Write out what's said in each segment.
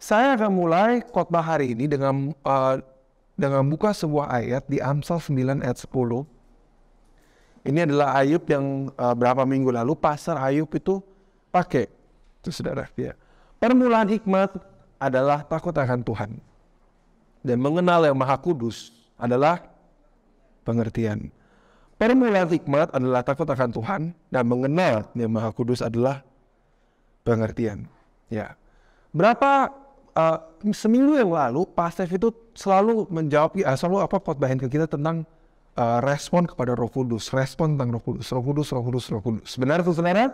Saya akan mulai khotbah hari ini dengan buka sebuah ayat di Amsal 9 ayat 10. Ini adalah Ayub yang berapa minggu lalu Pastor Ayub itu pakai. Itu saudara. Ya. Permulaan hikmat adalah takut akan Tuhan. Dan mengenal yang Maha Kudus adalah pengertian. Permulaan hikmat adalah takut akan Tuhan. Dan mengenal yang Maha Kudus adalah pengertian. Ya. Seminggu yang lalu Pak Stef itu selalu menjawab khotbahin ke kita tentang respon kepada Roh Kudus, respon tentang Roh Kudus. Benar saudara?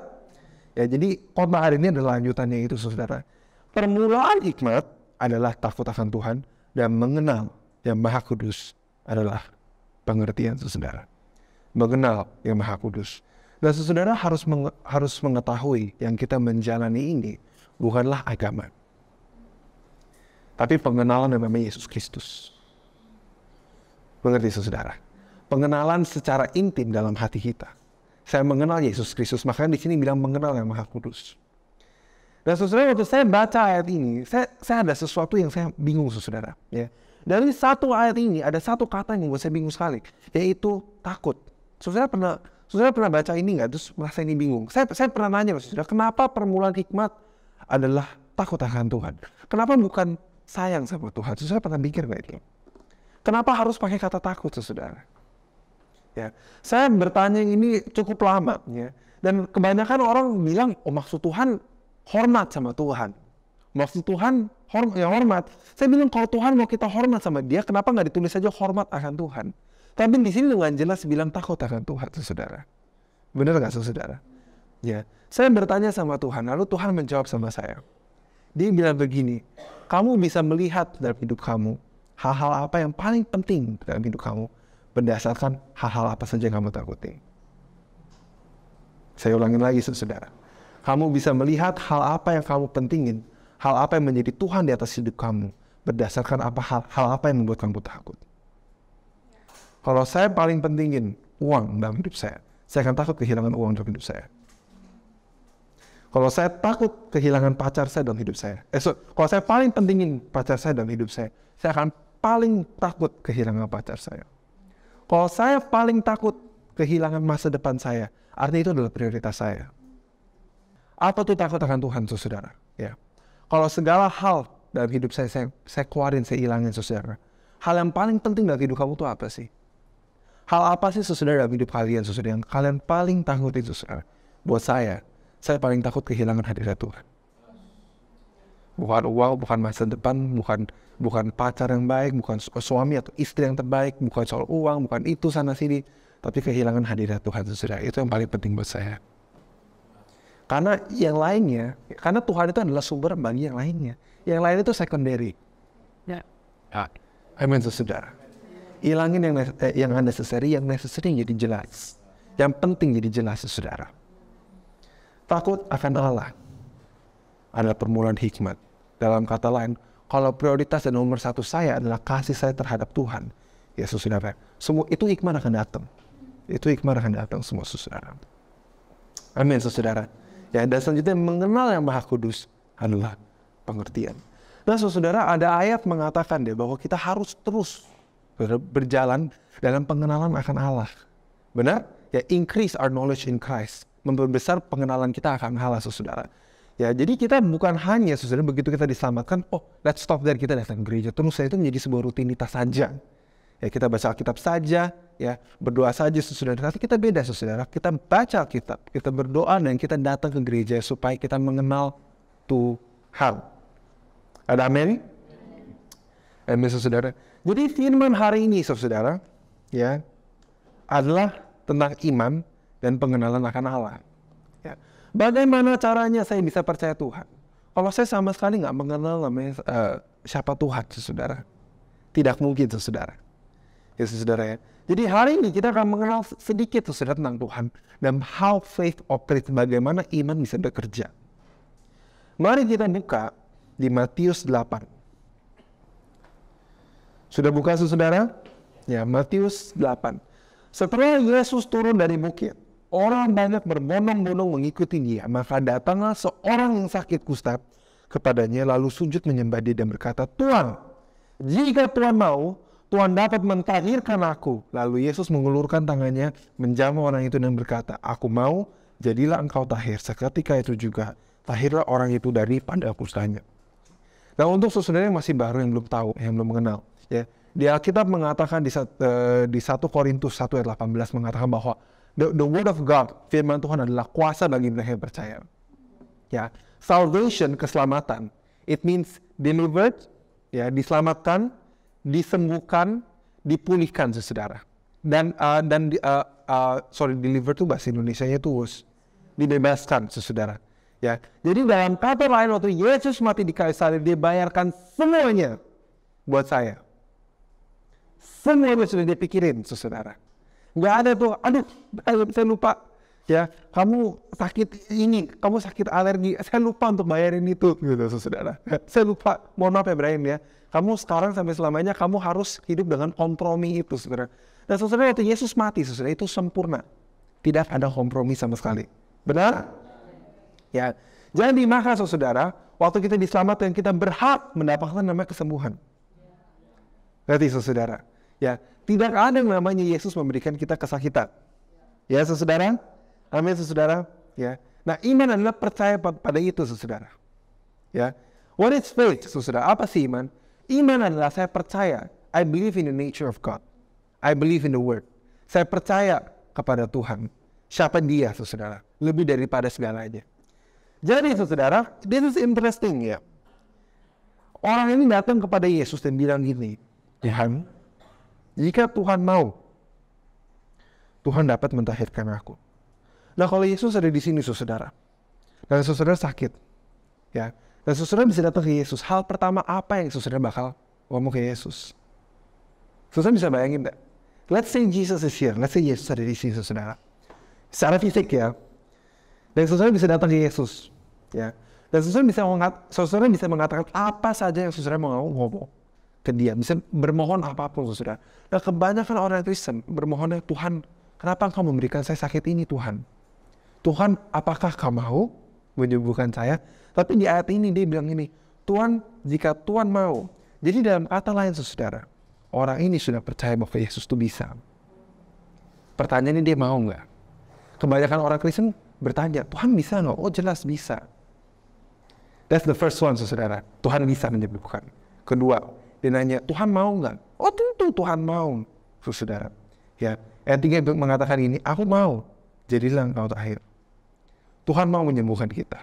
Ya, jadi khotbah hari ini adalah lanjutannya itu saudara. Permulaan hikmat adalah takut akan Tuhan dan mengenal yang Maha Kudus adalah pengertian saudara. Mengenal yang Maha Kudus. Dan saudara harus mengetahui yang kita menjalani ini bukanlah agama, tapi pengenalan yang namanya Yesus Kristus. Mengerti saudara? Pengenalan secara intim dalam hati kita. Saya mengenal Yesus Kristus, makanya di sini bilang mengenal yang Maha Kudus. Dan saudara, waktu saya baca ayat ini, saya ada sesuatu yang saya bingung saudara. Ya. Dari satu ayat ini ada satu kata yang membuat saya bingung sekali, yaitu takut. Saudara pernah baca ini nggak? Terus merasa ini bingung. Saya pernah nanya saudara, kenapa permulaan hikmat adalah takut akan Tuhan? Kenapa bukan sayang sama Tuhan? Saudara pernah pikir nggak itu? Kenapa harus pakai kata takut saudara? Ya, saya bertanya ini cukup lama, ya. Dan kebanyakan orang bilang, oh maksud Tuhan hormat sama Tuhan. Maksud Tuhan hormat. Saya bilang kalau Tuhan mau kita hormat sama Dia, kenapa nggak ditulis saja hormat akan Tuhan? Tapi di sini dengan jelas bilang takut akan Tuhan, saudara. Benar nggak saudara? Ya, saya bertanya sama Tuhan, lalu Tuhan menjawab sama saya. Dia bilang begini, kamu bisa melihat dalam hidup kamu hal-hal apa yang paling penting dalam hidup kamu berdasarkan hal-hal apa saja yang kamu takuti. Saya ulangin lagi saudara. Kamu bisa melihat hal apa yang kamu pentingin, hal apa yang menjadi Tuhan di atas hidup kamu berdasarkan hal apa yang membuat kamu takut. Kalau saya paling pentingin uang dalam hidup saya akan takut kehilangan uang dalam hidup saya. Kalau saya takut kehilangan pacar saya dalam hidup saya. Kalau saya paling pentingin pacar saya dalam hidup saya akan paling takut kehilangan pacar saya. Kalau saya paling takut kehilangan masa depan saya, artinya itu adalah prioritas saya. Apa tuh takut akan Tuhan, saudara? Ya. Kalau segala hal dalam hidup saya keluarin, saya hilangin, saudara. Hal yang paling penting dalam hidup kamu tuh apa sih? Hal apa sih, saudara, dalam hidup kalian, saudara, yang kalian paling takut itu, saudara? Buat saya paling takut kehilangan hadirat Tuhan. Bukan uang, bukan masa depan, bukan pacar yang baik, bukan suami atau istri yang terbaik, bukan soal uang, bukan itu sana sini, tapi kehilangan hadirat Tuhan, saudara. Itu yang paling penting buat saya. Karena yang lainnya, karena Tuhan itu adalah sumber bagi yang lainnya. Yang lain itu secondary. Ya. Amin, saudara. Hilangin yang unnecessary, yang necessary jadi jelas. Yang penting jadi jelas, saudara. Takut akan Allah adalah permulaan hikmat. Dalam kata lain, kalau prioritas dan nomor satu saya adalah kasih saya terhadap Tuhan, ya saudara, semua itu hikmat akan datang. Itu hikmat akan datang semua saudara. Amin saudara. Ya, dan selanjutnya mengenal yang Maha Kudus adalah pengertian. Dan saudara, ada ayat mengatakan bahwa kita harus terus berjalan dalam pengenalan akan Allah. Benar? Ya, increase our knowledge in Christ. Memperbesar pengenalan kita akan Allah saudara. Ya, jadi kita bukan hanya saudara begitu kita diselamatkan, oh let's stop there, kita datang ke gereja terus, itu menjadi sebuah rutinitas saja. Ya, kita baca Alkitab saja, ya berdoa saja saudara. Tapi kita beda saudara, kita baca Alkitab, kita berdoa dan kita datang ke gereja supaya kita mengenal Tuhan. Ada amin? Amin saudara. Jadi firman hari ini saudara, ya adalah tentang iman dan pengenalan akan Allah. Ya. Bagaimana caranya saya bisa percaya Tuhan? Kalau saya sama sekali nggak mengenal namanya siapa Tuhan, saudara, tidak mungkin, saudara. Ya, saudara ya. Jadi hari ini kita akan mengenal sedikit, saudara, tentang Tuhan dan how faith operates, bagaimana iman bisa bekerja. Mari kita buka di Matius 8. Sudah buka, saudara? Ya, Matius 8. Setelah Yesus turun dari bukit, orang banyak berbondong-bondong mengikuti dia. Maka datanglah seorang yang sakit kusta kepadanya lalu sujud menyembah dia dan berkata, Tuhan, jika Tuhan mau, Tuhan dapat mentahirkan aku. Lalu Yesus mengulurkan tangannya, menjamah orang itu dan berkata, aku mau, jadilah engkau tahir. Seketika itu juga, tahirlah orang itu daripada kustanya. Nah, untuk saudara yang masih baru, yang belum tahu, yang belum mengenal, ya, di Alkitab mengatakan di 1 Korintus 1 ayat 18 mengatakan bahwa the word of God, firman Tuhan adalah kuasa bagi mereka yang percaya. Ya, salvation, keselamatan, it means delivered, ya, diselamatkan, disembuhkan, dipulihkan, saudara. Dan deliver itu bahasa Indonesianya itu dibebaskan, saudara. Ya, jadi dalam kata lain waktu Yesus mati di kayu salib, dia bayarkan semuanya buat saya. Semuanya sudah dipikirin, saudara. Nggak ada tuh, aduh, saya lupa. Ya, kamu sakit ini, kamu sakit alergi, saya lupa untuk bayarin itu, gitu, saudara. Saya lupa, mohon maaf ya Brian ya. Kamu sekarang sampai selamanya kamu harus hidup dengan kompromi itu, saudara. Dan saudara, itu Yesus mati, saudara, itu sempurna. Tidak ada kompromi sama sekali. Benar? Ya. Jadi maka saudara, waktu kita diselamatkan, kita berhak mendapatkan namanya kesembuhan. Berarti saudara, ya, tidak ada yang namanya Yesus memberikan kita kesakitan. Ya, saudara. Amin, saudara. Ya. Nah, iman adalah percaya pada itu, saudara. Ya. What is faith, saudara? Apa sih iman? Iman adalah saya percaya. I believe in the nature of God. I believe in the word. Saya percaya kepada Tuhan. Siapa dia, saudara? Lebih daripada segalanya. Jadi, saudara, this is interesting, ya. Orang ini datang kepada Yesus dan bilang gini, Tuhan, jika Tuhan mau, Tuhan dapat mentahirkan aku. Nah, kalau Yesus ada di sini, saudara, dan saudara sakit, ya, dan saudara bisa datang ke Yesus, hal pertama apa yang saudara bakal ngomong ke Yesus? Saudara bisa bayangin enggak? Let's say Jesus is here, let's say Yesus ada di sini, saudara. Secara fisik, ya. Dan saudara bisa datang ke Yesus, ya. Dan saudara bisa mengatakan apa saja yang saudara mau ngomong ke dia, bisa bermohon apapun, saudara. Nah, kebanyakan orang Kristen bermohonnya, Tuhan, kenapa Engkau memberikan saya sakit ini, Tuhan? Tuhan, apakah Kau mau menyembuhkan saya? Tapi di ayat ini dia bilang ini, Tuhan, jika Tuhan mau. Jadi dalam kata lain, saudara, orang ini sudah percaya bahwa Yesus itu bisa. Pertanyaannya, dia mau nggak? Kebanyakan orang Kristen bertanya, Tuhan bisa nggak? Oh, jelas bisa. That's the first one, saudara. Tuhan bisa menyembuhkan. Kedua, dia nanya, Tuhan mau nggak? Oh, tentu Tuhan mau, saudara. Ya, yang tiga mengatakan ini, aku mau, jadilah engkau tahir. Tuhan mau menyembuhkan kita.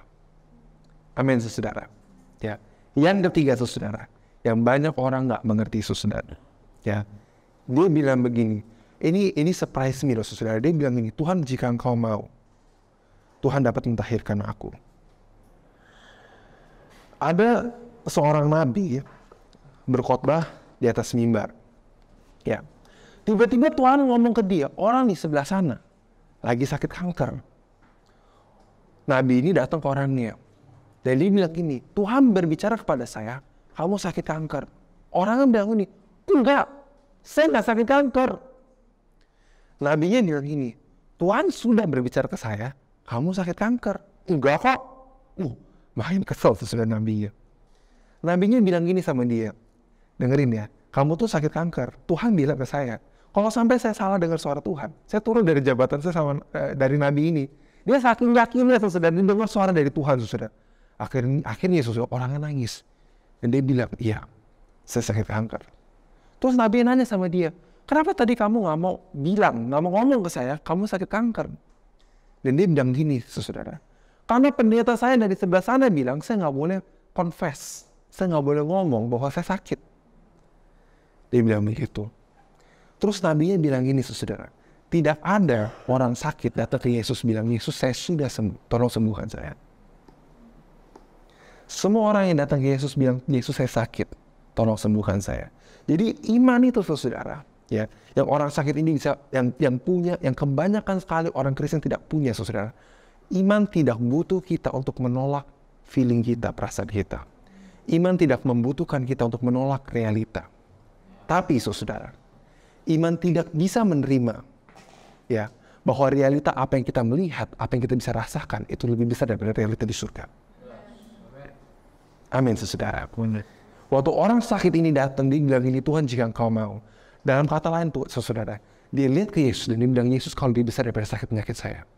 Amin, saudara. Ya, yang ketiga, saudara, yang banyak orang nggak mengerti, saudara. Ya, dia bilang begini, ini surprise me, saudara. Dia bilang ini, Tuhan, jika engkau mau, Tuhan dapat mentahirkan aku. Ada seorang nabi, ya, berkhotbah di atas mimbar. Ya. Tiba-tiba Tuhan ngomong ke dia, orang di sebelah sana lagi sakit kanker. Nabi ini datang ke orangnya. Dan dia bilang gini, Tuhan berbicara kepada saya, kamu sakit kanker. Orangnya bilang gini, enggak, saya nggak sakit kanker. Nabinya bilang gini, Tuhan sudah berbicara ke saya, kamu sakit kanker. Enggak kok. Makin kesel sesudah nabinya. Nabinya bilang gini sama dia, dengerin ya, kamu tuh sakit kanker. Tuhan bilang ke saya, kalau sampai saya salah dengar suara Tuhan, saya turun dari jabatan saya sama dari nabi ini. Dia saking yakinnya saudara, dia dengar suara dari Tuhan, saudara. Akhirnya saudara, orangnya nangis. Dan dia bilang, iya, saya sakit kanker. Terus nabi nanya sama dia, kenapa tadi kamu nggak mau ngomong ke saya, kamu sakit kanker? Dan dia bilang gini, saudara, karena pendeta saya dari sebelah sana bilang, saya nggak boleh confess, saya nggak boleh ngomong bahwa saya sakit. Dia bilang begitu. Terus nabinya bilang gini, saudara, tidak ada orang sakit datang ke Yesus bilang, Yesus, saya sudah sembuh, tolong sembuhkan saya. Semua orang yang datang ke Yesus bilang, Yesus, saya sakit, tolong sembuhkan saya. Jadi iman itu, saudara, ya, yang orang sakit ini bisa, yang punya, yang kebanyakan sekali orang Kristen tidak punya, saudara. Iman tidak butuh kita untuk menolak feeling kita, perasaan kita. Iman tidak membutuhkan kita untuk menolak realita. Tapi, saudara, iman tidak bisa menerima, ya, bahwa realita apa yang kita melihat, apa yang kita bisa rasakan, itu lebih besar daripada realita di surga. Amin, saudara. Waktu orang sakit ini datang, dia bilang, ini Tuhan jika engkau mau. Dalam kata lain tuh, saudara, dia lihat ke Yesus dan dia bilang, Yesus kalau lebih besar daripada sakit penyakit saya.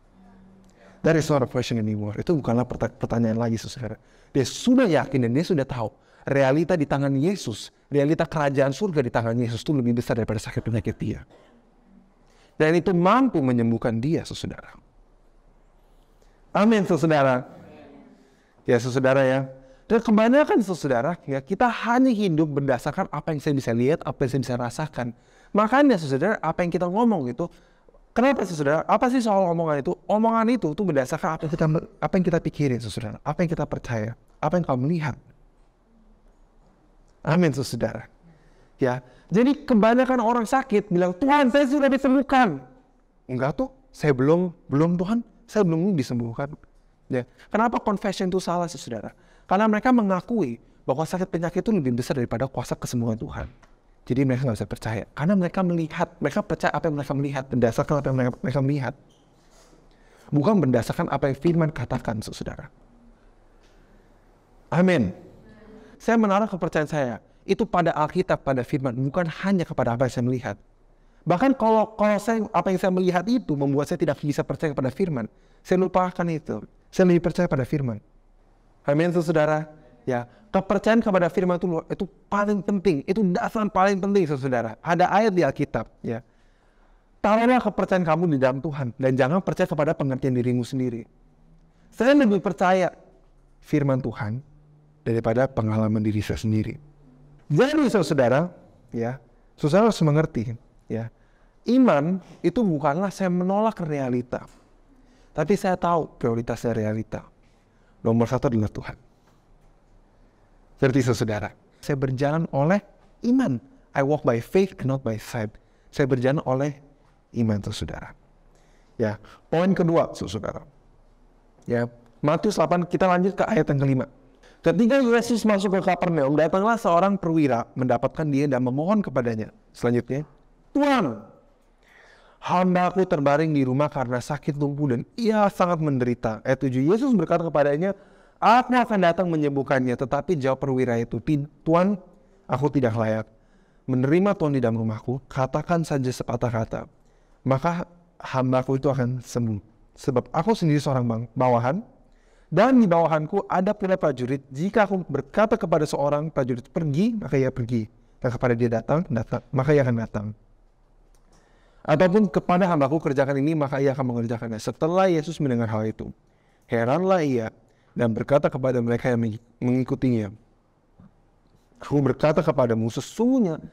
That is not a question anymore. Itu bukanlah pertanyaan lagi, saudara. Dia sudah yakin dan dia sudah tahu realita di tangan Yesus, realita kerajaan surga di tangan Yesus itu lebih besar daripada sakit penyakit dia. Dan itu mampu menyembuhkan dia, saudara. Amin, saudara. Ya, saudara ya. Dan kebanyakan saudara, ya, kita hanya hidup berdasarkan apa yang saya bisa lihat, apa yang saya bisa rasakan. Makanya saudara, apa yang kita ngomong itu, kenapa saudara? Apa sih soal omongan itu? Omongan itu tuh berdasarkan apa yang kita pikirin, saudara. Apa yang kita percaya, apa yang kamu lihat. Amin, saudara. Ya, jadi kebanyakan orang sakit bilang, Tuhan saya sudah disembuhkan. Enggak tuh, saya belum Tuhan, saya belum disembuhkan. Ya, kenapa confession itu salah, saudara? Karena mereka mengakui bahwa sakit penyakit itu lebih besar daripada kuasa kesembuhan Tuhan. Jadi mereka nggak bisa percaya. Karena mereka percaya apa yang mereka melihat, berdasarkan apa yang mereka melihat. Bukan berdasarkan apa yang firman katakan, saudara. Amin. Saya menaruh kepercayaan saya itu pada Alkitab, pada firman, bukan hanya kepada apa yang saya melihat. Bahkan kalau apa yang saya melihat itu membuat saya tidak bisa percaya kepada firman, saya lupakan itu. Saya lebih percaya pada firman. Amin, saudara. Ya, kepercayaan kepada firman itu paling penting. Itu dasar paling penting, saudara. Ada ayat di Alkitab. Ya, taruhlah kepercayaan kamu di dalam Tuhan dan jangan percaya kepada pengertian dirimu sendiri. Saya lebih percaya firman Tuhan daripada pengalaman diri saya sendiri. Jadi, saudara, ya, saudara harus mengerti, ya, iman itu bukanlah saya menolak realita, tapi saya tahu prioritasnya realita. Nomor satu adalah Tuhan. Seperti saudara, saya berjalan oleh iman. I walk by faith and not by sight. Saya berjalan oleh iman, saudara. Ya, poin kedua, saudara. Ya, Matius 8, kita lanjut ke ayat yang kelima. Ketika Yesus masuk ke Kapernaum, datanglah seorang perwira mendapatkan dia dan memohon kepadanya. Selanjutnya, Tuhan, hamba-Ku terbaring di rumah karena sakit lumpuh dan ia sangat menderita. Ayat 7, Yesus berkata kepadanya, Aku akan datang menyembuhkannya. Tetapi jawab perwira itu, Tuhan, aku tidak layak menerima Tuhan di dalam rumahku. Katakan saja sepatah kata, maka hamba-Ku itu akan sembuh. Sebab aku sendiri seorang bawahan, dan di bawahanku ada pula prajurit. Jika aku berkata kepada seorang prajurit pergi, maka ia pergi. Dan kepada dia datang, maka ia akan datang. Ataupun kepada hamba-Ku kerjakan ini, maka ia akan mengerjakannya. Setelah Yesus mendengar hal itu, heranlah ia dan berkata kepada mereka yang mengikutinya, Aku berkata kepadamu, sesungguhnya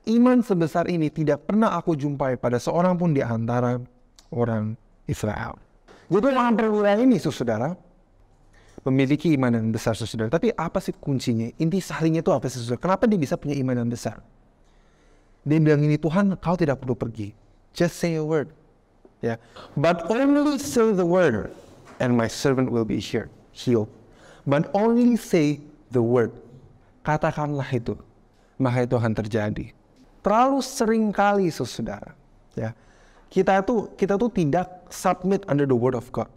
iman sebesar ini tidak pernah aku jumpai pada seorang pun di antara orang Israel. Jadi orang perwira ini, saudara, memiliki iman yang besar, saudara. Tapi apa sih kuncinya? Inti salinya itu apa sih, saudara? Kenapa dia bisa punya iman yang besar? Dia bilang ini, Tuhan, kau tidak perlu pergi. Just say a word. Yeah. But only say the word, and my servant will be healed. But only say the word. Katakanlah itu, maka itu akan terjadi. Terlalu sering kali, saudara, ya, kita tuh tidak submit under the word of God.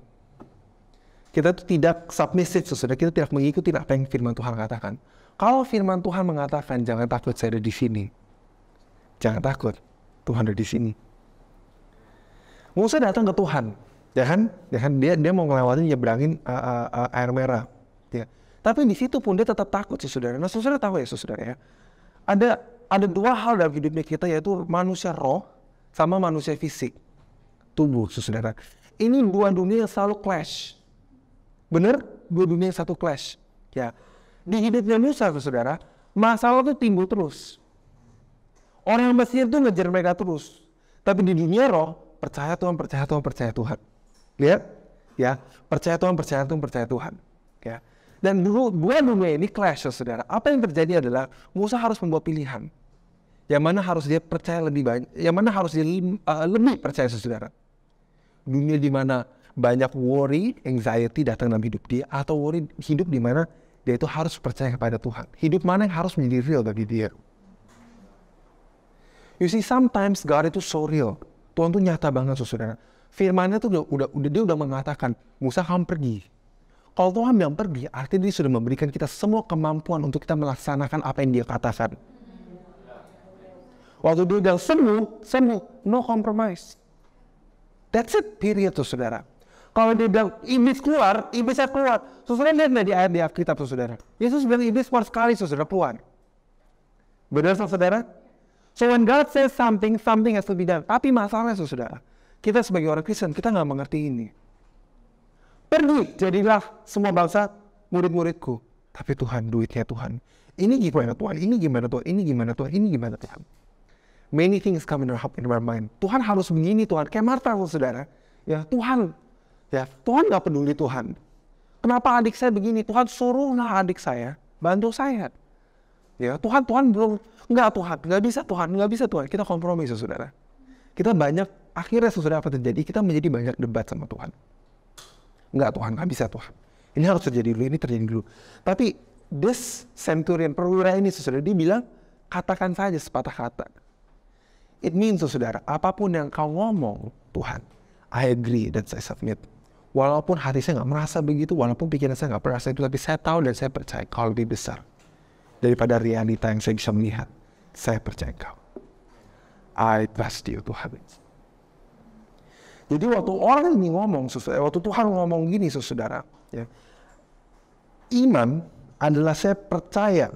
Kita tuh tidak submissive, saudara. Kita tidak mengikuti apa yang firman Tuhan katakan. Kalau firman Tuhan mengatakan, jangan takut, saya ada di sini. Jangan takut, Tuhan ada di sini. Musa datang ke Tuhan, ya kan? Dia mau ngelewatin, nyebrangin air merah. Ya. Tapi di situ pun dia tetap takut, saudara. Nah, saudara tahu ya, saudara ya. Ada dua hal dalam hidupnya kita, yaitu manusia roh sama manusia fisik, tubuh, saudara. Ini dua dunia yang selalu clash. Bener? Dua dunia yang satu clash. Ya. Di hidupnya Musa, saudara, masalah itu timbul terus. Orang Mesir itu ngejar mereka terus. Tapi di dunia roh, percaya Tuhan, percaya Tuhan, percaya Tuhan. Lihat? Ya, percaya Tuhan, percaya Tuhan, percaya Tuhan. Ya. Dan dua dunia ini clash, saudara. Apa yang terjadi adalah Musa harus membuat pilihan. Yang mana harus dia percaya lebih banyak, yang mana harus dia lebih percaya, saudara. Dunia di mana banyak worry, anxiety datang dalam hidup dia, atau worry hidup di mana dia itu harus percaya kepada Tuhan. Hidup mana yang harus menjadi real bagi dia. You see, sometimes God itu so real. Tuhan tuh nyata banget, saudara. Firman-Nya tuh dia udah mengatakan, Musa kamu pergi. Kalau Tuhan bilang pergi, artinya dia sudah memberikan kita semua kemampuan untuk kita melaksanakan apa yang dia katakan. Waktu dia bilang sembuh, no compromise. That's it, period, saudara. Kalau dia bilang iblis keluar, iblisnya keluar. Saudara lihat di ayat di Alkitab, saudara. Yesus bilang iblis keluar sekali, saudara, keluar. Benar, saudara? So when God says something has to be done. Tapi masalahnya, saudara, kita sebagai orang Kristen, kita nggak mengerti ini. Pergi, jadilah semua bangsa murid-muridku. Tapi Tuhan, duitnya Tuhan. Ini gimana Tuhan? Ini gimana Tuhan? Ini gimana Tuhan? Ini gimana Tuhan? Many things come in our mind. Tuhan harus begini Tuhan. Kayak Martha, saudara. Ya Tuhan nggak peduli Tuhan. Kenapa adik saya begini? Tuhan suruhlah adik saya bantu saya. Ya Tuhan belum. Nggak bisa Tuhan. Kita kompromi, saudara. Kita banyak akhirnya, saudara, apa terjadi? Kita menjadi banyak debat sama Tuhan. Enggak Tuhan, nggak bisa Tuhan. Ini harus terjadi dulu, ini terjadi dulu. Tapi this centurion, perwira ini, saudara, dia bilang, katakan saja sepatah kata. It means, saudara, apapun yang kau ngomong, Tuhan, I agree dan saya submit. Walaupun hati saya nggak merasa begitu, walaupun pikiran saya nggak merasa itu, tapi saya tahu dan saya percaya kau lebih besar daripada realita yang saya bisa melihat. Saya percaya kau. I trust you, Tuhan. Jadi waktu orang ini ngomong, waktu Tuhan ngomong gini, saudara, ya, iman adalah saya percaya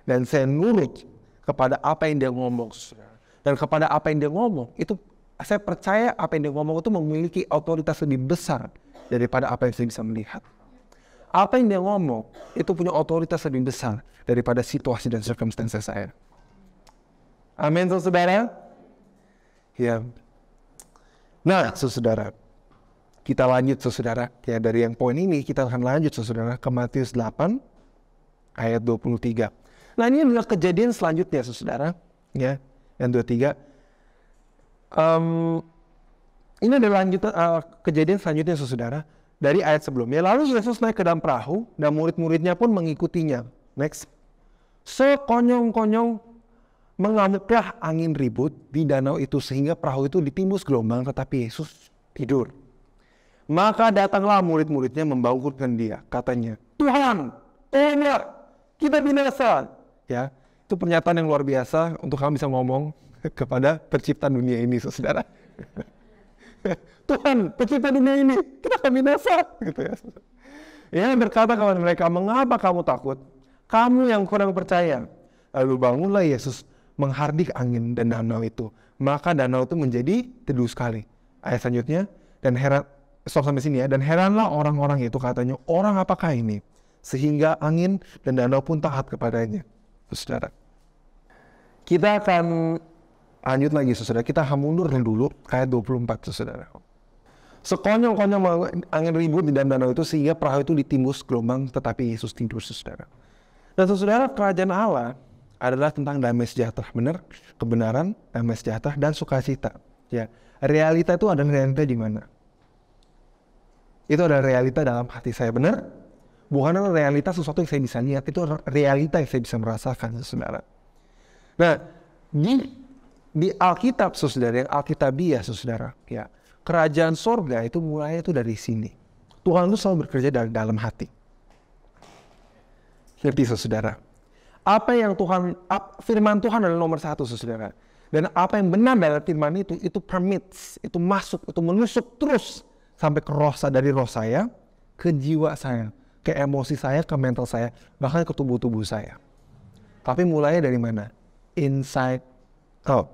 dan saya nurut kepada apa yang dia ngomong, saudara. Dan kepada apa yang dia ngomong, itu saya percaya apa yang dia ngomong itu memiliki otoritas lebih besar daripada apa yang saya bisa melihat. Apa yang dia ngomong itu punya otoritas lebih besar daripada situasi dan circumstance saya. Amin, saudara. Ya. Nah, saudara, kita lanjut, saudara. Ya, dari yang poin ini kita akan lanjut, saudara, ke Matius 8 ayat 23. Nah, ini adalah kejadian selanjutnya, saudara. Ya, yang 23. Ini adalah kejadian selanjutnya, saudara, dari ayat sebelumnya. Lalu Yesus naik ke dalam perahu dan murid-muridnya pun mengikutinya. Next. Sekonyong-konyong mengamuklah angin ribut di danau itu sehingga perahu itu ditimbus gelombang, tetapi Yesus tidur. Maka datanglah murid-muridnya membangunkan dia, katanya, Tuhan, tolonglah, kita binasa. Ya, itu pernyataan yang luar biasa untuk kamu bisa ngomong kepada pencipta dunia ini, saudara. Tuhan, pencipta dunia ini, kita akan binasa. Gitu ya. Ya, berkata kepada mereka, mengapa kamu takut? Kamu yang kurang percaya. Lalu bangunlah Yesus menghardik angin dan danau itu. Maka danau itu menjadi teduh sekali. Ayat selanjutnya, dan heran, stop sampai sini ya. Dan heranlah orang-orang itu, katanya, orang apakah ini? Sehingga angin dan danau pun taat kepadanya. Saudara, kita akan lanjut lagi, saudara. Kita akan mundur dulu ayat 24, saudara. Sekonyong-konyong angin ribut di dalam danau itu sehingga perahu itu ditimbus gelombang, tetapi Yesus tidur, saudara. Dan saudara, kerajaan Allah adalah tentang damai sejahtera, benar, kebenaran, damai sejahtera, dan sukacita. Ya, realita itu adalah realita di mana? Itu adalah realita dalam hati saya, benar? Bukan realita sesuatu yang saya bisa lihat, itu realita yang saya bisa merasakan, saudara. Nah, di Alkitab, saudara, yang Alkitabiah, saudara, ya, kerajaan sorga itu mulai itu dari sini. Tuhan itu selalu bekerja dari dalam hati. Ngerti, saudara? Apa yang firman Tuhan adalah nomor satu, saudara. Dan apa yang benar dalam firman itu permits, itu masuk, itu menusuk terus sampai ke roh, dari roh saya, ke jiwa saya, ke emosi saya, ke mental saya, bahkan ke tubuh-tubuh saya. Tapi mulainya dari mana? Inside out.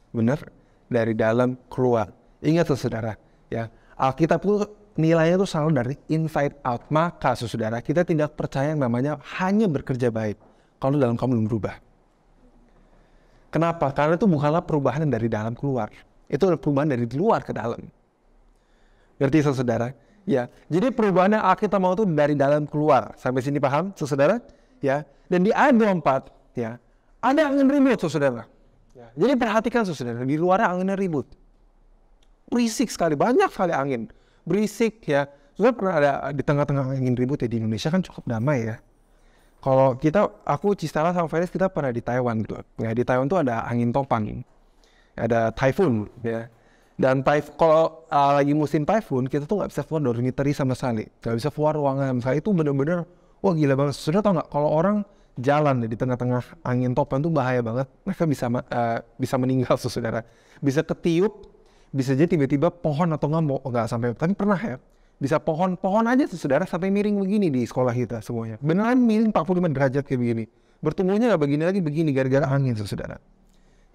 Benar? Dari dalam keluar. Ingat, saudara, ya, Alkitab itu nilainya itu selalu dari inside out. Maka, saudara, kita tidak percaya yang namanya hanya bekerja baik kalau dalam kamu belum berubah. Kenapa? Karena itu bukanlah perubahan dari dalam keluar. Itu adalah perubahan dari luar ke dalam. Ngerti, saudara? Ya. Jadi perubahan yang kita mau itu dari dalam keluar. Sampai sini paham, saudara? Ya. Dan di ayat 24, ya, ada angin ribut, saudara. Ya. Jadi perhatikan, saudara, di luarnya anginnya ribut. Berisik sekali, banyak sekali angin. Berisik, ya. Saudara pernah ada di tengah-tengah angin ribut ya, di Indonesia kan cukup damai ya. Kalau aku Cistela sama Felis kita pernah di Taiwan gitu. Ya, di Taiwan tuh ada angin topan, ada typhoon, ya. Dan kalau lagi musim typhoon, kita tuh nggak bisa keluar dormitory sama sekali, nggak bisa keluar ruangan sama sekali. Itu bener-bener, wah gila banget. Sudah tau nggak, kalau orang jalan di tengah-tengah angin topan tuh bahaya banget. Mereka bisa meninggal, saudara. Bisa ketiup, bisa jadi tiba-tiba pohon atau nggak sampai, tapi pernah ya, bisa pohon aja saudara sampai miring begini di sekolah kita semuanya. Beneran miring 45 derajat kayak begini. Bertumbuhnya nggak begini lagi, begini gara-gara angin, saudara.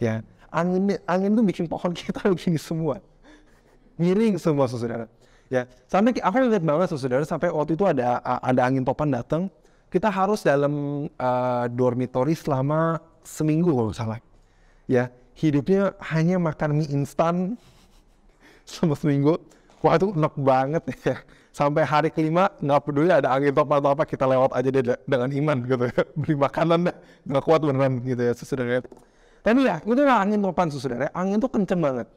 Ya, angin tuh bikin pohon kita begini semua, miring semua, saudara. Ya, sampai aku lihat banget, saudara, sampai waktu itu ada angin topan datang, kita harus dalam dormitory selama seminggu kalau nggak salah. Ya, hidupnya hanya makan mie instan selama seminggu. Wah, itu enak banget ya. Sampai hari kelima nggak peduli ada angin topan atau apa, kita lewat aja deh dengan iman gitu ya. Beli makanan dah, nggak kuat beneran gitu ya, saudara. Tapi ya, itu angin topan, saudara. Angin tuh kenceng banget,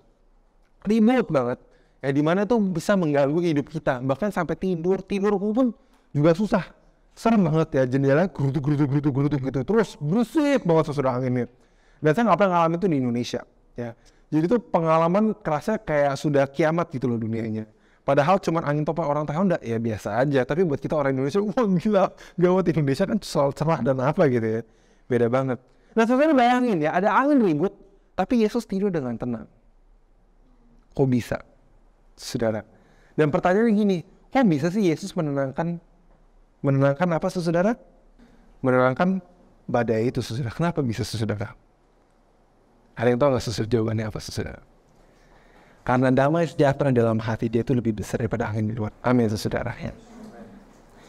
ribut banget. Ya, dimana tuh bisa mengganggu hidup kita. Bahkan sampai tidur pun juga susah. Serem banget ya, jendela gerutu gitu. Terus bersih banget, saudara, anginnya. Dan saya nggak pernah ngalamin itu di Indonesia. Ya, jadi tuh pengalaman kerasnya kayak sudah kiamat gitu loh dunianya. Padahal cuman angin topan orang tahun ya biasa aja. Tapi buat kita orang Indonesia, wah gila, gawat. Indonesia kan soal cerah dan apa gitu ya. Beda banget. Nah, saudara bayangin ya, ada angin ribut, tapi Yesus tidur dengan tenang. Kok bisa, saudara? Dan pertanyaannya gini, kok bisa sih Yesus menenangkan apa, saudara? Menenangkan badai itu, saudara. Kenapa bisa, saudara? Ada yang tahu nggak, saudara, jawabannya apa, saudara? Karena damai sejahtera dalam hati dia itu lebih besar daripada angin di luar. Amin, saudara. Ya.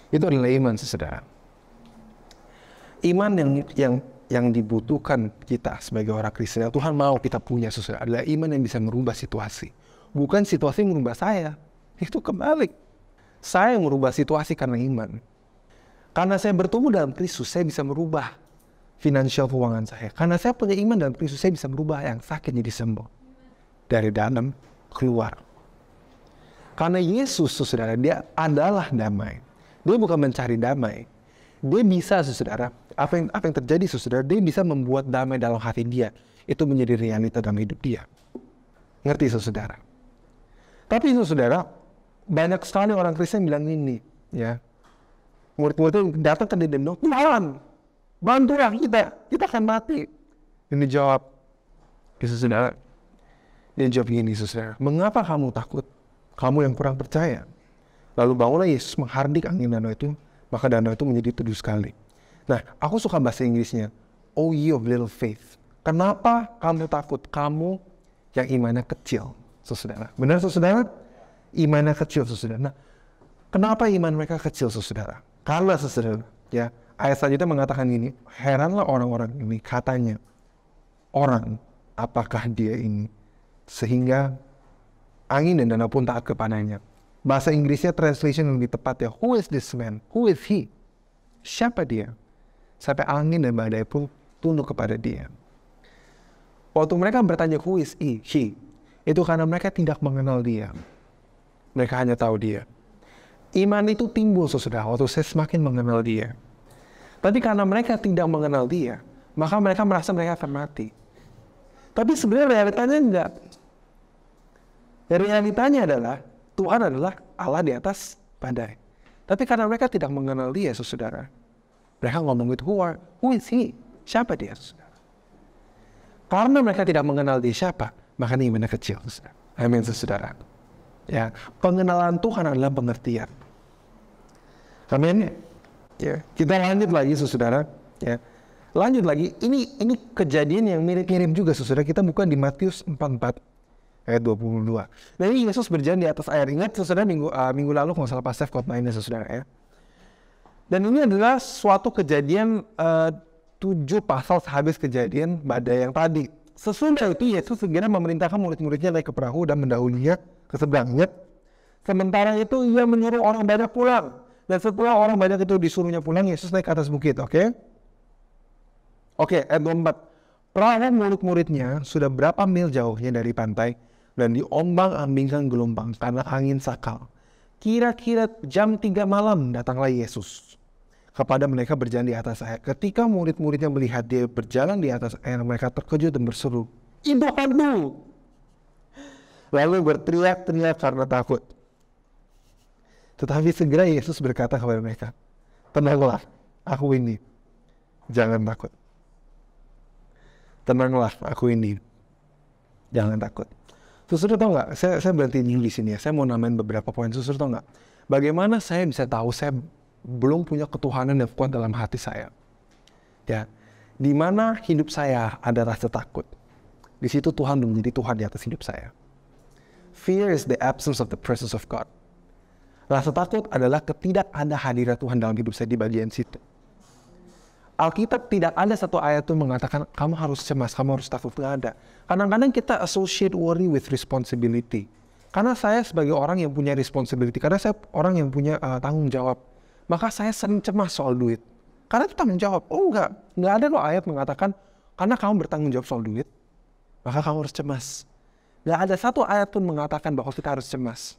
Itu adalah iman, saudara. Iman yang dibutuhkan kita sebagai orang Kristen, yang Tuhan mau kita punya, saudara, adalah iman yang bisa merubah situasi. Bukan situasi yang merubah saya. Itu kebalik. Saya yang merubah situasi karena iman. Karena saya bertumbuh dalam Kristus, saya bisa merubah finansial keuangan saya. Karena saya punya iman dalam Kristus, saya bisa merubah yang sakit jadi sembuh. Dari dalam keluar. Karena Yesus, saudara, dia adalah damai. Dia bukan mencari damai. Dia bisa, saudara, apa yang terjadi, saudara, dia bisa membuat damai dalam hati dia. Itu menjadi realita dalam hidup dia. Ngerti, saudara? Tapi, saudara, banyak sekali orang Kristen bilang ini, ya. Murid-muridnya datang ke dia dan bilang, Tuhan, bantu ya kita akan mati. Ini jawab, saudara, dia jawab gini, saudara, mengapa kamu takut? Kamu yang kurang percaya. Lalu bangunlah Yesus menghardik angin danau itu, maka danau itu menjadi teduh sekali. Nah, aku suka bahasa Inggrisnya. Oh, ye of little faith. Kenapa kamu takut? Kamu yang imannya kecil, saudara. Benar, saudara? Imannya kecil, saudara. Nah, kenapa iman mereka kecil, saudara? Karena, saudara, ya, ayat selanjutnya mengatakan ini, heranlah orang-orang ini, katanya, orang, apakah dia ini? Sehingga angin dan danau pun taat kepadanya. Bahasa Inggrisnya translation lebih tepat ya. Who is this man? Who is he? Siapa dia? Sampai angin dan badai pun tunduk kepada dia. Waktu mereka bertanya who is he? Itu karena mereka tidak mengenal dia. Mereka hanya tahu dia. Iman itu timbul, saudara, waktu saya semakin mengenal dia. Tapi karena mereka tidak mengenal dia, maka mereka merasa mereka akan mati. Tapi sebenarnya realitanya enggak. Realitanya adalah Tuhan adalah Allah di atas badai. Tapi karena mereka tidak mengenal dia, saudara, mereka ngomong itu, who is he? Siapa dia, saudara? Karena mereka tidak mengenal dia siapa, maka imannya kecil, saudara. Amin, saudara. Ya, pengenalan Tuhan adalah pengertian. Amin. Ya, kita lanjut lagi, saudara. Ya, lanjut lagi. Ini kejadian yang mirip-mirip juga, saudara. Kita bukan di Matius 44. Ayat 22. Nah, ini Yesus berjalan di atas air. Ingat, saudara, minggu lalu kalau salah pas Steph khotbahnya, saudara, ya. Dan ini adalah suatu kejadian 7 pasal sehabis kejadian badai yang tadi. Sesudah itu Yesus segera memerintahkan murid-muridnya naik ke perahu dan mendahulinya ke seberangnya. Sementara itu ia menyuruh orang banyak pulang. Dan setelah orang banyak itu disuruhnya pulang, Yesus naik ke atas bukit. Oke, ayat 24. Perahu murid-muridnya sudah berapa mil jauhnya dari pantai dan diombang-ambingkan gelombang karena angin sakal. Kira-kira jam 3 malam datanglah Yesus kepada mereka berjalan di atas air. Ketika murid-muridnya melihat dia berjalan di atas air, mereka terkejut dan berseru, "Itu hantu!" lalu berteriak-teriak karena takut. Tetapi segera Yesus berkata kepada mereka, tenanglah, aku ini, jangan takut. Tenanglah, aku ini, jangan takut. Saudara tahu nggak? Saya berhenti dulu di sini ya. Saya mau namain beberapa poin. Saudara tahu nggak? Bagaimana saya bisa tahu saya belum punya ketuhanan yang kuat dalam hati saya? Ya, di mana hidup saya ada rasa takut. Di situ Tuhan menjadi Tuhan di atas hidup saya. Fear is the absence of the presence of God. Rasa takut adalah ketidakadaan hadirat Tuhan dalam hidup saya di bagian situ. Alkitab tidak ada satu ayat itu mengatakan kamu harus cemas, kamu harus takut. Tidak ada. Kadang-kadang kita associate worry with responsibility. Karena saya sebagai orang yang punya responsibility, karena saya orang yang punya tanggung jawab, maka saya sering cemas soal duit. Karena itu tanggung jawab. Oh enggak ada loh ayat mengatakan karena kamu bertanggung jawab soal duit, maka kamu harus cemas. Nggak ada satu ayat pun mengatakan bahwa kita harus cemas.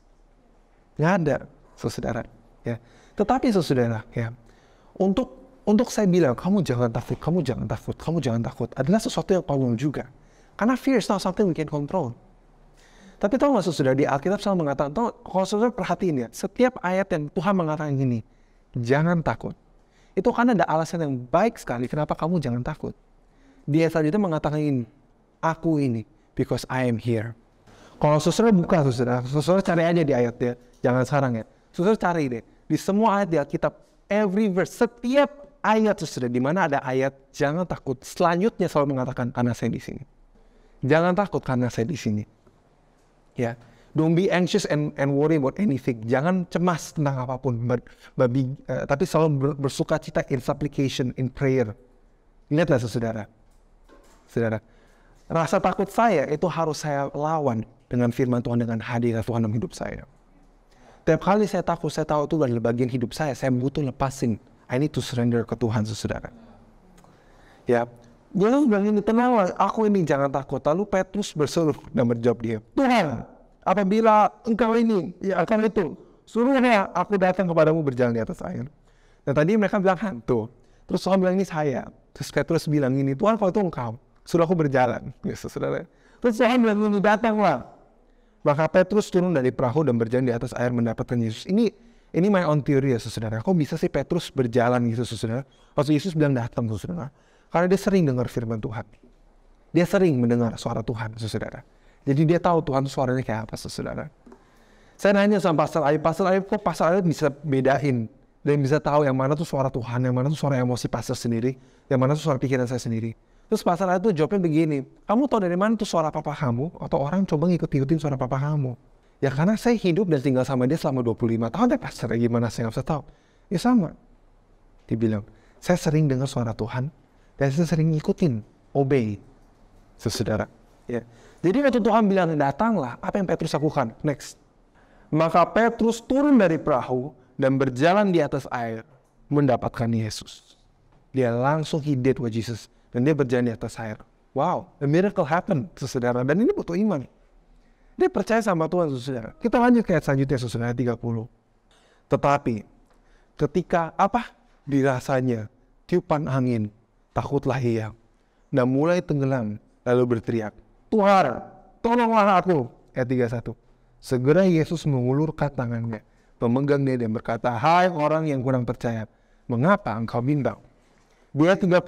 Nggak ada, saudara. Ya. Tetapi saudara, ya, untuk saya bilang kamu jangan takut, kamu jangan takut, kamu jangan takut adalah sesuatu yang konyol juga. Karena fear is not something we can control. Tapi tahu nggak saudara, di Alkitab selalu mengatakan, kalau saudara perhatiin ya, setiap ayat yang Tuhan mengatakan gini, jangan takut. Itu karena ada alasan yang baik sekali kenapa kamu jangan takut. Dia selanjutnya mengatakan ini, aku ini, because I am here. Kalau saudara buka saudara cari aja di ayatnya, jangan sekarang ya. Saudara cari deh, di semua ayat di Alkitab, every verse, setiap ayat saudara, di mana ada ayat jangan takut, selanjutnya selalu mengatakan karena saya di sini. Jangan takut karena saya di sini. Ya, don't be anxious and worry about anything. Jangan cemas tentang apapun, tapi selalu bersuka cita in supplication, in prayer. Lihatlah saudara, rasa takut saya itu harus saya lawan dengan firman Tuhan, dengan hadirat Tuhan dalam hidup saya. Tiap kali saya takut, saya tahu itu adalah bagian hidup saya butuh lepasin. I need to surrender ke Tuhan, saudara. Ya, dia bilang ini, tenanglah, aku ini, jangan takut. Lalu Petrus berseru dan menjawab dia, Tuhan, apabila engkau ini, ya akan itu, suruhnya aku datang kepadamu berjalan di atas air. Dan tadi mereka bilang hantu. Terus Tuhan bilang ini saya. Terus Petrus bilang ini, Tuhan kalau itu engkau, suruh aku berjalan. Ya, saudara. Terus Tuhan bilang ini, datanglah. Maka Petrus turun dari perahu dan berjalan di atas air mendapatkan Yesus. Ini my own theory ya saudara. Kok bisa sih Petrus berjalan gitu saudara? Waktu Yesus bilang datang saudara. Karena dia sering dengar firman Tuhan. Dia sering mendengar suara Tuhan saudara. Jadi dia tahu Tuhan suaranya kayak apa saudara. Saya nanya sama Pastor Ayub kok Pastor Ayub bisa bedain dan bisa tahu yang mana tuh suara Tuhan, yang mana tuh suara emosi Pastor sendiri, yang mana tuh suara pikiran saya sendiri. Terus Pastor Ayub tuh jawabnya begini, kamu tahu dari mana tuh suara papa kamu? Atau orang coba ngikutin suara papa kamu? Ya karena saya hidup dan tinggal sama dia selama 25 tahun deh Pastor, gimana saya nggak bisa tahu? Ya sama. Dia bilang, saya sering dengar suara Tuhan dan saya sering ngikutin, obey. Saudara. Ya. Jadi waktu Tuhan bilang datanglah, apa yang Petrus lakukan? Next. Maka Petrus turun dari perahu dan berjalan di atas air mendapatkan Yesus. Dia langsung he did with Jesus. Dan dia berjalan di atas air. Wow, a miracle happened, saudara. Dan ini butuh iman. Dia percaya sama Tuhan, saudara. Kita lanjut ke ayat selanjutnya, saudara, 30. Tetapi, ketika dirasanya tiupan angin, takutlah ia. Dan mulai tenggelam, lalu berteriak, Tuhan, tolonglah aku. Ayat 31. Segera Yesus mengulurkan tangannya, memegang dia dan berkata, hai orang yang kurang percaya, mengapa engkau bimbang? Ayat 30,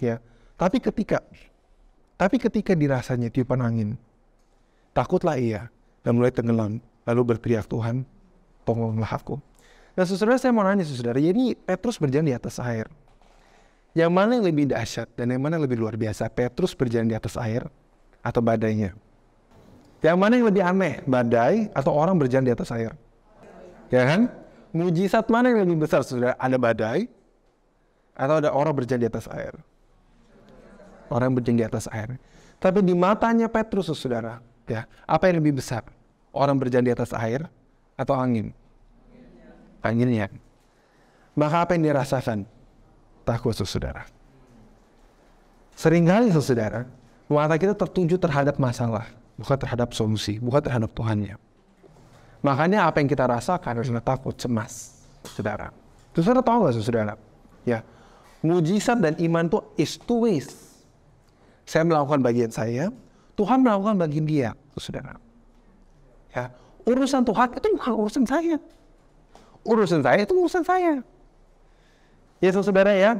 ya. Tapi ketika dirasanya tiupan angin, takutlah ia dan mulai tenggelam, lalu berteriak, Tuhan, tolonglah aku. Nah saudara, saya mau nanya saudara, ini Petrus berjalan di atas air. Yang mana yang lebih dahsyat dan yang mana yang lebih luar biasa? Petrus berjalan di atas air atau badainya? Yang mana yang lebih aneh? Badai atau orang berjalan di atas air? Ya kan? Mujizat mana yang lebih besar saudara? Ada badai atau ada orang berjalan di atas air? Orang berjalan di atas air. Tapi di matanya Petrus, saudara, ya, apa yang lebih besar? Orang berjalan di atas air atau angin? Anginnya. Maka apa yang dirasakan? Takut, saudara. Seringkali, saudara, mata kita tertuju terhadap masalah, bukan terhadap solusi, bukan terhadap Tuhannya. Makanya apa yang kita rasakan adalah takut, cemas, saudara. Saudara tahu nggak, saudara? Ya, mujizat dan iman itu is two ways. Saya melakukan bagian saya, Tuhan melakukan bagian dia, saudara. Ya, urusan Tuhan itu bukan urusan saya. Urusan saya itu urusan saya. Ya saudara ya.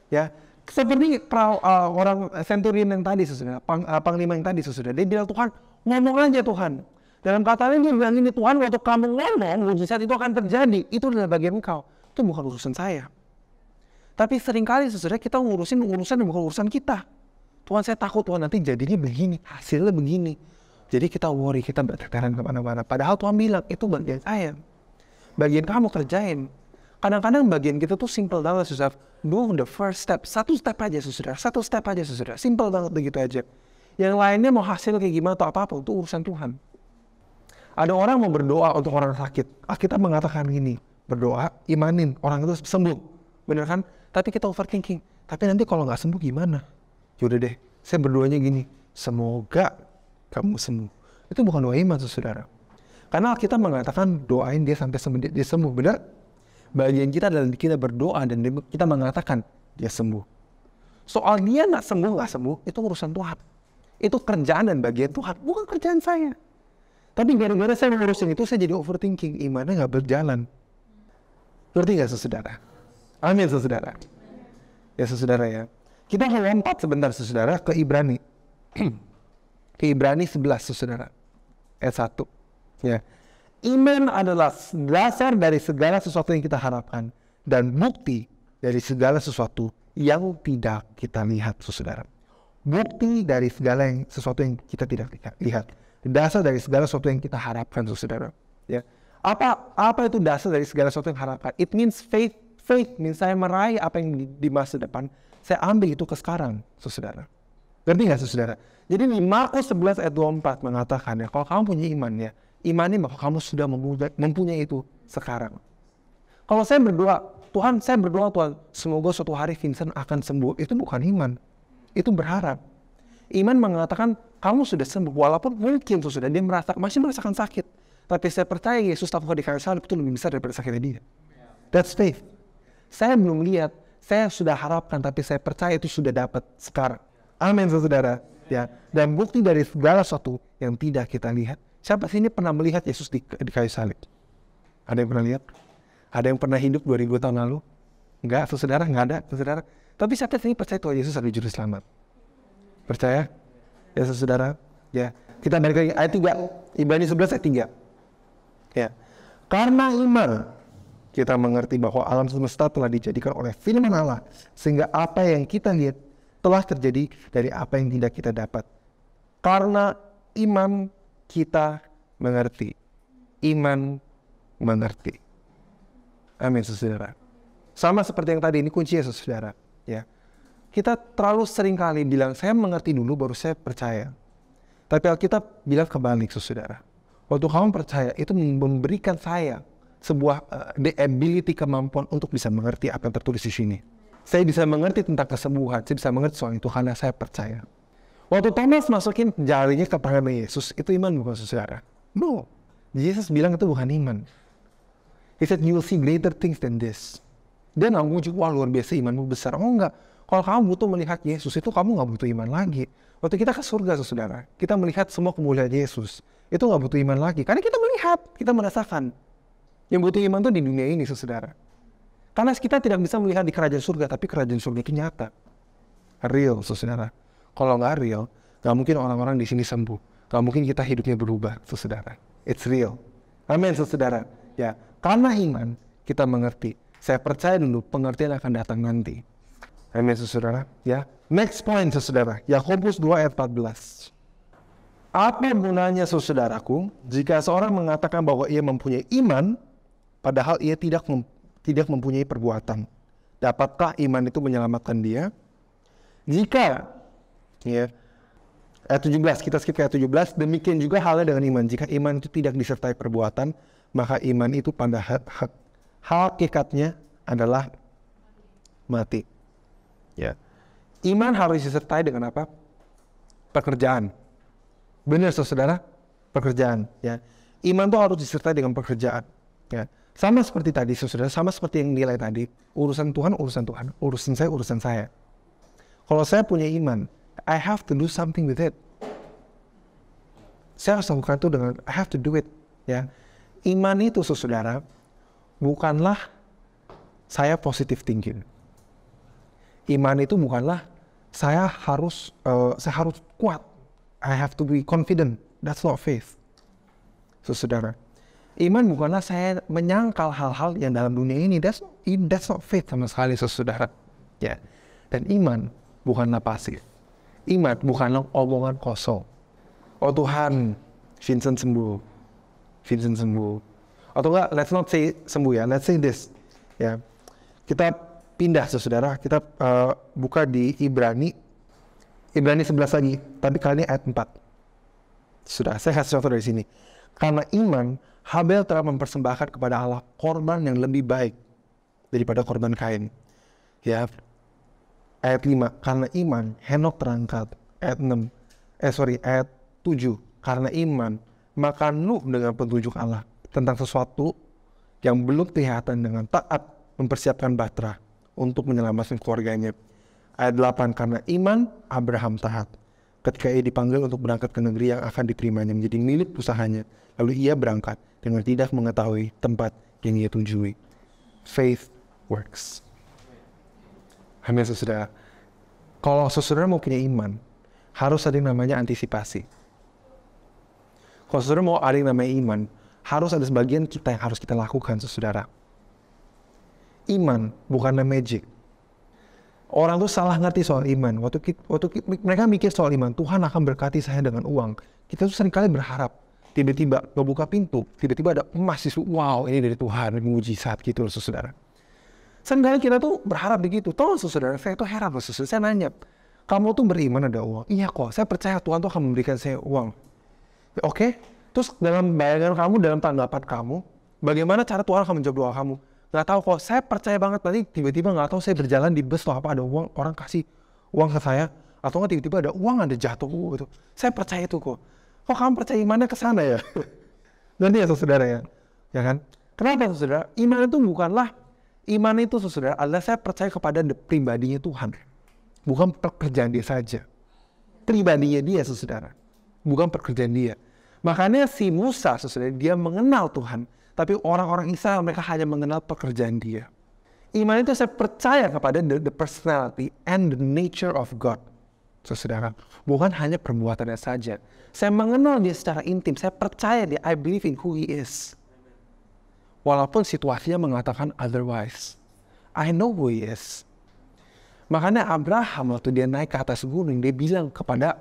Ya, seperti orang centurion yang tadi saudara, panglima yang tadi saudara, dia bilang Tuhan ngomong aja Tuhan. Dalam kata lain dia bilang ini Tuhan, waktu kamu ngomong mujizat itu akan terjadi. Itu adalah bagian engkau. Itu bukan urusan saya. Tapi seringkali saudara kita ngurusin urusan yang bukan urusan kita. Tuhan saya takut Tuhan nanti jadinya begini, hasilnya begini. Jadi kita worry, kita bertekanan kemana-mana. Padahal Tuhan bilang itu bagian saya. Bagian kamu kerjain. Kadang-kadang bagian kita tuh simple banget saudara. Do the first step. Satu step aja saudara. Satu step aja saudara. Simple banget begitu aja. Yang lainnya mau hasil kayak gimana atau apa-apa itu urusan Tuhan. Ada orang mau berdoa untuk orang sakit. Kita mengatakan gini, berdoa, imanin, orang itu sembuh. Bener kan? Tapi kita overthinking. Tapi nanti kalau nggak sembuh gimana? Yaudah deh, saya berdoanya gini, semoga kamu sembuh. Itu bukan doa iman, saudara. Karena kita mengatakan doain dia sampai dia sembuh, benar? Bagian kita adalah kita berdoa dan kita mengatakan dia sembuh. Soal dia nggak sembuh, itu urusan Tuhan. Itu kerjaan dan bagian Tuhan, bukan kerjaan saya. Tapi gara-gara saya ngurusin itu, saya jadi overthinking, imannya nggak berjalan. Ngerti nggak, saudara? Amin, saudara. Ya, saudara ya. Kita lompat sebentar, saudara, ke Ibrani. Ke Ibrani 11, saudara. Ayat 1. Ya. Iman adalah dasar dari segala sesuatu yang kita harapkan. Dan bukti dari segala sesuatu yang tidak kita lihat, saudara. Bukti dari segala sesuatu yang kita tidak lihat. Dasar dari segala sesuatu yang kita harapkan, saudara. Ya. Apa itu dasar dari segala sesuatu yang harapkan? It means faith. Faith means saya meraih apa yang di masa depan. Saya ambil itu ke sekarang, saudara. Ngerti nggak, saudara? Jadi di Markus 11 ayat 24 mengatakan ya, kalau kamu punya iman ya, imani bahwa kamu sudah mempunyai itu sekarang. Kalau saya berdoa, Tuhan, semoga suatu hari Vincent akan sembuh. Itu bukan iman. Itu berharap. Iman mengatakan kamu sudah sembuh, walaupun mungkin sudah dia masih merasakan sakit. Tapi saya percaya Yesus tahu di kayu salib itu lebih besar daripada sakitnya dia. That's faith. Saya belum lihat, saya sudah harapkan, tapi saya percaya itu sudah dapat sekarang. Amin, saudara. Ya. Dan bukti dari segala sesuatu yang tidak kita lihat. Siapa sih ini pernah melihat Yesus di kayu salib? Ada yang pernah lihat? Ada yang pernah hidup 2000 tahun lalu? Enggak, saudara, enggak ada, saudara. Tapi siapa sih ini percaya bahwa Yesus adalah juru selamat? Percaya? Ya, saudara. Ya. Kita balik lagi ayat 3. Ibrani 11 ayat 3. Ya. Karena iman kita mengerti bahwa alam semesta telah dijadikan oleh firman Allah, sehingga apa yang kita lihat telah terjadi dari apa yang tidak kita dapat. Karena iman kita mengerti. Iman mengerti. Amin, saudara. Sama seperti yang tadi, ini kuncinya, saudara. Ya. Kita terlalu sering kali bilang, saya mengerti dulu baru saya percaya. Tapi Alkitab bilang kebalik, saudara. Waktu kamu percaya, itu memberikan saya sebuah the ability, kemampuan untuk bisa mengerti apa yang tertulis di sini. Saya bisa mengerti tentang kesembuhan, saya bisa mengerti soal itu karena saya percaya. Waktu Thomas masukin jarinya ke tangan Yesus, itu iman bukan, saudara? No. Yesus bilang itu bukan iman. He said, you will see greater things than this. Dia nggak muncul, wah luar biasa imanmu besar. Oh enggak. Kalau kamu butuh melihat Yesus, itu kamu nggak butuh iman lagi. Waktu kita ke surga, saudara, kita melihat semua kemuliaan Yesus. Itu nggak butuh iman lagi. Karena kita melihat, kita merasakan. Yang butuh iman itu di dunia ini, saudara. Karena kita tidak bisa melihat di kerajaan surga, tapi kerajaan surga itu nyata. Real, saudara. Kalau nggak real, nggak mungkin orang-orang di sini sembuh. Nggak mungkin kita hidupnya berubah, saudara. It's real. Amin, saudara. Ya, karena iman, kita mengerti. Saya percaya dulu, pengertian akan datang nanti. Amin, saudara. Ya. Next point, saudara. Yakobus 2 ayat 14. Apa gunanya, saudaraku, jika seorang mengatakan bahwa ia mempunyai iman, padahal ia tidak mempunyai perbuatan? Dapatkah iman itu menyelamatkan dia? Jika, ya, ayat 17, kita skip ayat 17, demikian juga halnya dengan iman. Jika iman itu tidak disertai perbuatan, maka iman itu pada hakikatnya adalah mati. Ya. Iman harus disertai dengan apa? Pekerjaan. Benar, saudara? Pekerjaan. Ya. Iman itu harus disertai dengan pekerjaan. Ya. Sama seperti tadi, saudara, sama seperti yang nilai tadi, urusan Tuhan, urusan saya. Kalau saya punya iman, I have to do something with it. Saya harus lakukan itu dengan, I have to do it. Ya, iman itu saudara bukanlah saya positive thinking. Iman itu bukanlah saya harus kuat. I have to be confident. That's not faith. Saudara, iman bukanlah saya menyangkal hal-hal yang dalam dunia ini. That's not faith sama sekali, saudara. Ya. Dan iman bukanlah pasif. Iman bukanlah omongan kosong. Oh Tuhan, Vincent sembuh. Atau enggak, let's not say sembuh ya. Let's say this. Ya. Kita pindah, saudara. Kita buka di Ibrani 11 lagi. Tapi kali ini ayat 4. Sudah, saya kasih contoh dari sini. Karena iman, Habel telah mempersembahkan kepada Allah korban yang lebih baik daripada korban Kain. Ya, ayat 5. Karena iman, Henok terangkat. Ayat 7. Karena iman, maka Nuh dengan petunjuk Allah tentang sesuatu yang belum kelihatan dengan taat mempersiapkan bahtera untuk menyelamatkan keluarganya. Ayat 8. Karena iman, Abraham taat ketika ia dipanggil untuk berangkat ke negeri yang akan diterimanya menjadi milik usahanya. Lalu ia berangkat dengan tidak mengetahui tempat yang ia tujui. Faith works. Amin, saudara. Kalau saudara mau punya iman, harus ada yang namanya antisipasi. Kalau saudara mau ada yang namanya iman, harus ada sebagian kita yang harus kita lakukan, saudara. Iman bukanlah magic. Orang tuh salah ngerti soal iman. Waktu mereka mikir soal iman, Tuhan akan berkati saya dengan uang. Kita tuh seringkali berharap, tiba-tiba ngebuka pintu, tiba-tiba ada emas, wow ini dari Tuhan, mujizat gitu loh, saudara. Seringkali kita tuh berharap begitu. Tahu saudara, saya tuh heran loh, saudara. Saya nanya, kamu tuh beriman ada uang? Iya kok, saya percaya Tuhan tuh akan memberikan saya uang. Oke, terus dalam bayangan kamu, dalam tanggapan kamu, bagaimana cara Tuhan akan menjawab doa kamu? Nggak tahu kok, saya percaya banget. Nanti tiba-tiba nggak tahu saya berjalan di bus atau apa, ada uang, orang kasih uang ke saya, atau nggak tiba-tiba ada uang ada jatuh gitu. Saya percaya itu kok. Kok kamu percaya imannya ke sana ya? Nanti ya saudara ya, ya kan? Kenapa saudara? Iman itu saudara adalah saya percaya kepada pribadinya Tuhan, bukan pekerjaan dia saja. Pribadinya dia saudara, bukan pekerjaan dia. Makanya si Musa saudara, dia mengenal Tuhan. Tapi orang-orang Israel mereka hanya mengenal pekerjaan dia. Iman itu saya percaya kepada the personality and the nature of God. Saudara, bukan hanya perbuatannya saja. Saya mengenal dia secara intim. Saya percaya dia. I believe in who he is. Walaupun situasinya mengatakan otherwise. I know who he is. Makanya Abraham waktu dia naik ke atas gunung, dia bilang kepada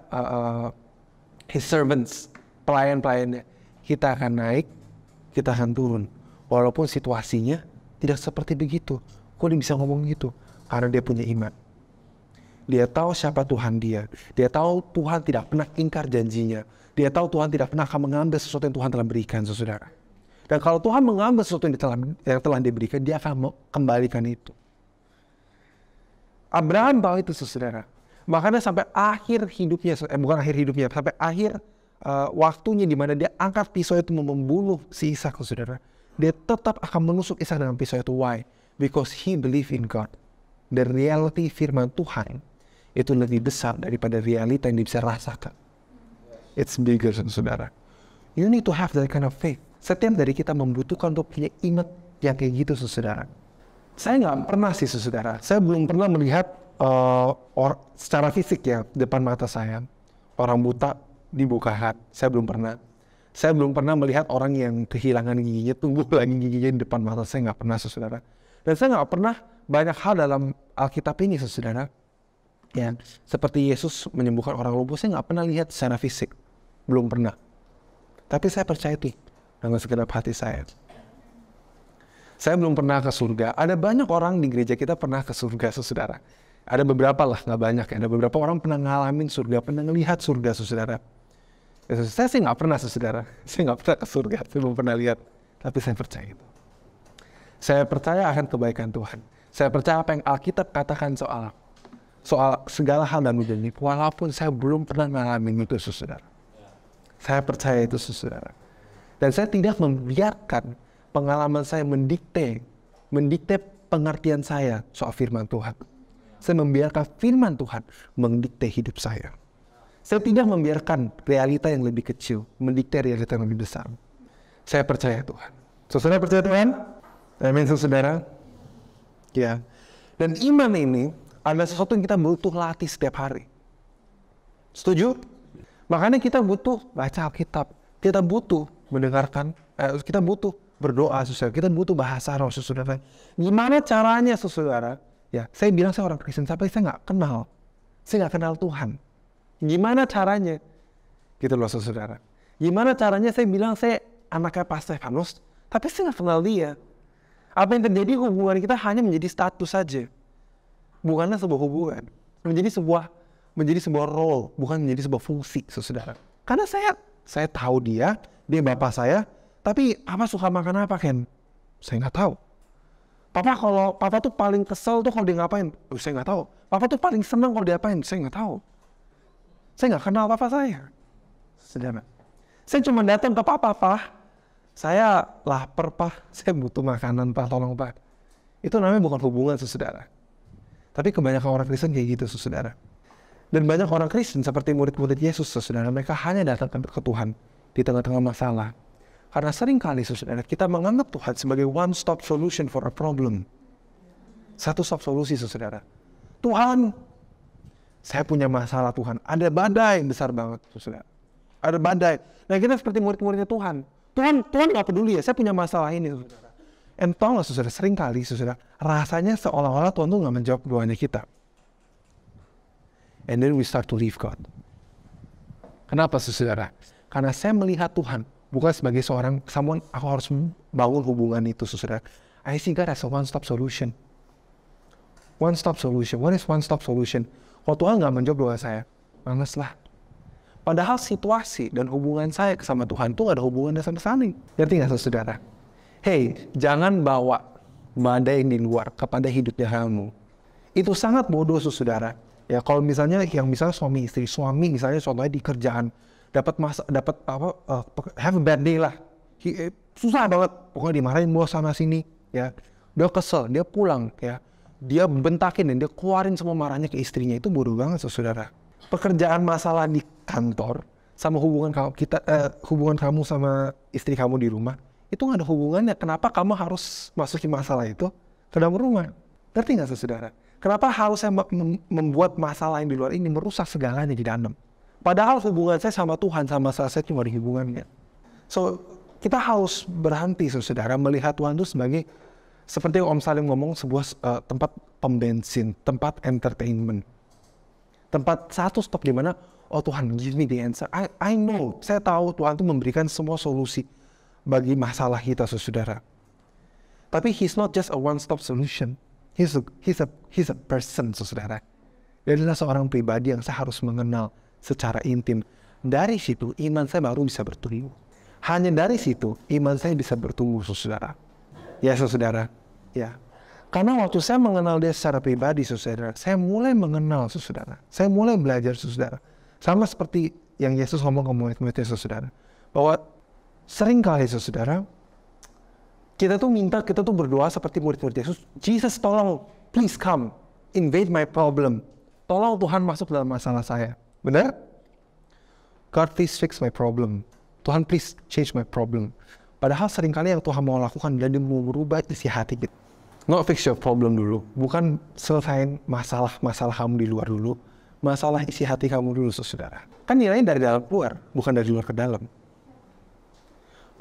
his servants, pelayan-pelayannya, kita akan naik, kita akan turun. Walaupun situasinya tidak seperti begitu. Kok dia bisa ngomong gitu? Karena dia punya iman. Dia tahu siapa Tuhan dia. Dia tahu Tuhan tidak pernah ingkar janjinya. Dia tahu Tuhan tidak pernah akan mengambil sesuatu yang Tuhan telah berikan, saudara. Dan kalau Tuhan mengambil sesuatu yang telah diberikan, dia akan kembalikan itu. Abraham tahu itu, saudara. Makanya sampai akhir hidupnya, bukan akhir hidupnya, sampai akhir waktunya di mana dia angkat pisau itu membunuh si Ishak, saudara. Dia tetap akan menusuk Ishak dengan pisau itu. Why? Because he believe in God. The reality firman Tuhan itu lebih besar daripada realita yang dia bisa rasakan. It's bigger, saudara. You need to have that kind of faith. Setiap dari kita membutuhkan untuk punya iman yang kayak gitu, saudara. Saya nggak pernah sih, saudara. Saya belum pernah melihat secara fisik ya depan mata saya orang buta dibukakan. Saya belum pernah. Saya belum pernah melihat orang yang kehilangan giginya tumbuh lagi giginya di depan mata saya, nggak pernah, saudara. Dan saya nggak pernah banyak hal dalam Alkitab ini, saudara. Ya, seperti Yesus menyembuhkan orang lumpuh, saya nggak pernah lihat secara fisik, belum pernah. Tapi saya percaya itu dengan segenap hati saya. Saya belum pernah ke surga. Ada banyak orang di gereja kita pernah ke surga, saudara. Ada beberapa lah, nggak banyak ya. Ada beberapa orang pernah ngalamin surga, pernah ngelihat surga, saudara. Saya sih nggak pernah, saudara. Saya nggak pernah ke surga, saya belum pernah lihat. Tapi saya percaya itu. Saya percaya akan kebaikan Tuhan. Saya percaya apa yang Alkitab katakan soal segala hal dan dunia. Walaupun saya belum pernah ngalamin itu, saudara. Saya percaya itu, saudara. Dan saya tidak membiarkan pengalaman saya mendikte pengertian saya soal firman Tuhan. Saya membiarkan firman Tuhan mendikte hidup saya. Saya tidak membiarkan realita yang lebih kecil mendikte realita yang lebih besar. Saya percaya Tuhan. Saudara percaya Tuhan? Amin, saudara. Ya. Dan iman ini adalah sesuatu yang kita butuh latih setiap hari. Setuju? Makanya kita butuh baca Alkitab. Kita butuh mendengarkan, kita butuh berdoa, saudara. Kita butuh bahasa roh, saudara. Gimana caranya, saudara? Ya, saya bilang saya orang Kristen, tapi saya nggak kenal. Saya nggak kenal Tuhan. Gimana caranya? Gitu loh, saudara. Gimana caranya saya bilang saya anaknya Pak Stefanus, tapi saya nggak kenal dia. Apa yang terjadi, hubungan kita hanya menjadi status saja. Bukanlah sebuah hubungan. Menjadi sebuah role, bukan menjadi sebuah fungsi, saudara. Karena saya tahu dia bapak saya, tapi Papa suka makan apa, Ken? Saya nggak tahu. Papa tuh paling kesel tuh kalau dia ngapain? Saya nggak tahu. Papa tuh paling senang kalau dia apain? Saya nggak tahu. Saya nggak kenal Papa saya. Saudara. Saya cuma datang ke Papa, saya lapar, Pak. Saya butuh makanan, Pak. Tolong, Pak. Itu namanya bukan hubungan, saudara. Tapi kebanyakan orang Kristen kayak gitu, saudara. Dan banyak orang Kristen seperti murid-murid Yesus, saudara. Mereka hanya datang ke Tuhan di tengah-tengah masalah. Karena seringkali, saudara, kita menganggap Tuhan sebagai one-stop solution for a problem. Satu stop solusi, saudara. Tuhan, saya punya masalah, Tuhan. Ada badai besar banget, saudara. Ada badai. Nah, kita seperti murid-muridnya Tuhan. Tuhan nggak peduli ya, saya punya masalah ini, saudara. And tolong, saudara, seringkali, saudara, rasanya seolah-olah Tuhan tuh nggak menjawab doanya kita. And then we start to leave God. Kenapa, saudara? Karena saya melihat Tuhan bukan sebagai someone, aku harus bangun hubungan itu, saudara. I see God as a one-stop solution. One-stop solution. What is one-stop solution? Kalau Tuhan nggak menjawab doa saya, manggeslah. Padahal situasi dan hubungan saya sama Tuhan itu gak ada hubungannya sama sekali. Ngerti gak, saudara? Hey, jangan bawa badai di luar kepada hidupnya kamu. Itu sangat bodoh, saudara. Ya, kalau misalnya suami istri, misalnya contohnya di kerjaan dapat have a bad day lah. Susah banget, pokoknya dimarahin bos sana sini, ya. Dia kesel, dia pulang, ya. Dia bentakin dan dia keluarin semua marahnya ke istrinya. Itu bodoh banget, saudara. Pekerjaan masalah di kantor sama hubungan kamu sama istri kamu di rumah itu nggak ada hubungannya. Kenapa kamu harus masukin masalah itu ke dalam rumah? Ngerti nggak, saudara? Kenapa harus saya membuat masalah yang di luar ini merusak segalanya di dalam? Padahal hubungan saya sama Tuhan sama saya cuma di hubungannya. So kita harus berhenti, saudara, melihat Tuhan itu sebagai seperti Om Salim ngomong, sebuah tempat pembensin, tempat entertainment. Tempat satu stop di mana, oh Tuhan, give me the answer. I know, saya tahu Tuhan itu memberikan semua solusi bagi masalah kita, saudara. Tapi He's not just a one-stop solution. He's a person, saudara. Dia adalah seorang pribadi yang saya harus mengenal secara intim. Dari situ, iman saya baru bisa bertumbuh. Hanya dari situ, iman saya bisa bertumbuh, saudara. Ya, saudara. Ya. Karena waktu saya mengenal dia secara pribadi, saudara, saya mulai mengenal, saudara. Saya mulai belajar, saudara. Sama seperti yang Yesus ngomong ke murid-muridnya, saudara. Bahwa seringkali, saudara, kita tuh berdoa seperti murid-murid Yesus. Jesus, tolong, please come, invade my problem. Tolong Tuhan masuk dalam masalah saya. Benar? God, please fix my problem. Tuhan, please change my problem. Padahal seringkali yang Tuhan mau lakukan adalah dia mau merubah isi hati kita. Not fix your problem dulu. Bukan selesain masalah kamu di luar dulu. Masalah isi hati kamu dulu, saudara. Kan nilainya dari dalam keluar, bukan dari luar ke dalam.